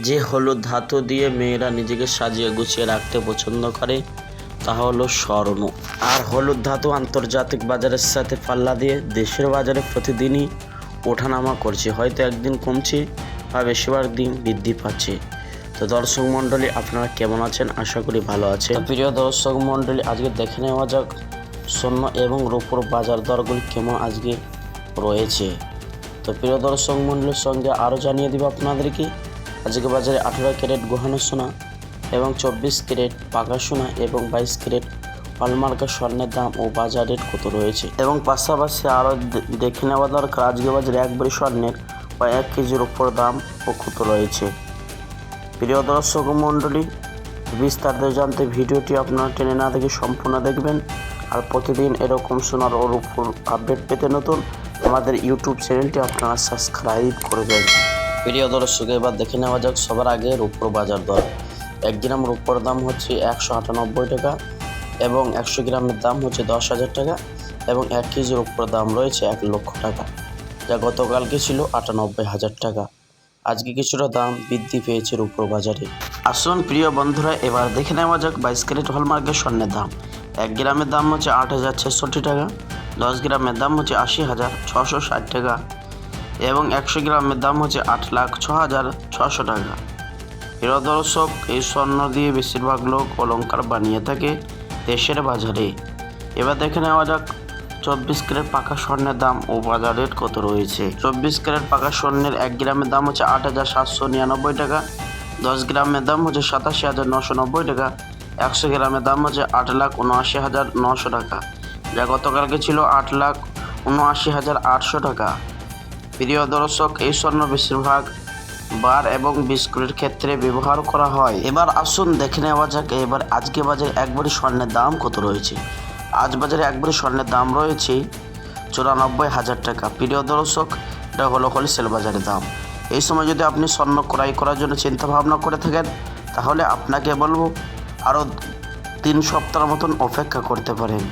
যে হলুদ ধাতু দিয়ে মেয়েরা নিজেকে সাজিয়ে গুছিয়ে রাখতে পছন্দ করে তা হলো স্বর্ণ। আর হলুদ ধাতু আন্তর্জাতিক বাজারের সাথে পাল্লা দিয়ে দেশের বাজারে প্রতিদিনই ওঠানামা করছে, হয়তো একদিন কমছে বা বেশিরভাগ দিন বৃদ্ধি পাচ্ছে। তো দর্শক মণ্ডলী, আপনারা কেমন আছেন? আশা করি ভালো আছেন। প্রিয় দর্শক মণ্ডলী, আজকে দেখে নেওয়া যাক স্বর্ণ এবং রূপোর বাজার দরগুলি কেমন আজকে রয়েছে। তো প্রিয় দর্শক মণ্ডলীর সঙ্গে আরও জানিয়ে দেব আপনাদেরকে আজকে বাজারে 18 ক্যারেট গহনা সোনা এবং 24 ক্যারেট পাকা সোনা এবং 22 ক্যারেট হলমার্কের স্বর্ণের দাম ও বাজার রেট কত রয়েছে, এবং পাশাপাশি আরও দেখে নেওয়া দরকার আজকে বাজারে 1 ভরি স্বর্ণের বা 1 কেজির উপর দাম ও কত রয়েছে। প্রিয় দর্শক মণ্ডলী, বিস্তারিত জানতে ভিডিওটি আপনারা টেনে না দেখে সম্পূর্ণ দেখবেন। আর প্রতিদিন এরকম সোনার ওর উপর আপডেট পেতে নতুন আমাদের ইউটিউব চ্যানেলটি আপনারা সাবস্ক্রাইব করবেন। প্রিয় দর্শক, এবার দেখে নেওয়া যাক সবার আগে রূপোর বাজার দর। 1 গ্রাম রূপোর দাম হচ্ছে 198 টাকা এবং 100 গ্রামের দাম হচ্ছে 10,000 টাকা এবং 1 কেজির উপর দাম রয়েছে 1 লক্ষ টাকা, যা গতকালকে ছিল 98,000 টাকা। আজকে কিছুটা দাম বৃদ্ধি পেয়েছে রূপোর বাজারে। আসুন প্রিয় বন্ধুরা, এবার দেখে নেওয়া যাক 22 ক্যারেট হলমার্কের স্বর্ণের দাম। 1 গ্রামের দাম হচ্ছে 8,066 টাকা, 10 গ্রামের দাম হচ্ছে 80,660 টাকা এবং 100 গ্রামের দাম হচ্ছে 8,06,600 টাকা। প্রিয় দর্শক, এই স্বর্ণ দিয়ে বেশিরভাগ লোক অলংকার বানিয়ে থাকে দেশের বাজারে। এবার দেখে নেওয়া যাক 24 ক্যারেট পাকা স্বর্ণের দাম ও বাজার রেট কত রয়েছে। 24 ক্যারেট পাকা স্বর্ণের 1 গ্রামের দাম হচ্ছে 8,799 টাকা, 10 গ্রামের দাম হচ্ছে 87,990 টাকা, 100 গ্রামের দাম হচ্ছে 8,79,900 টাকা, যা গতকালকে ছিল 8,79,800 টাকা। প্রিয় দর্শক, এই স্বর্ণ বেশিরভাগ বার এবং বিস্কুটের ক্ষেত্রে ব্যবহার করা হয়। এবার আসুন দেখে নেওয়া যাক এবার আজকে বাজারে 1 ভরি স্বর্ণের দাম কত রয়েছে। আজ বাজারে 1 ভরি স্বর্ণের দাম রয়েছে 94,000 টাকা। প্রিয় দর্শক, এটা হলো হোলসেল বাজারের দাম। এই সময় যদি আপনি স্বর্ণ ক্রয় করার জন্য চিন্তা ভাবনা করে থাকেন, তাহলে আপনাকে বলবো আরও 3 সপ্তাহের মতন অপেক্ষা করতে পারেন।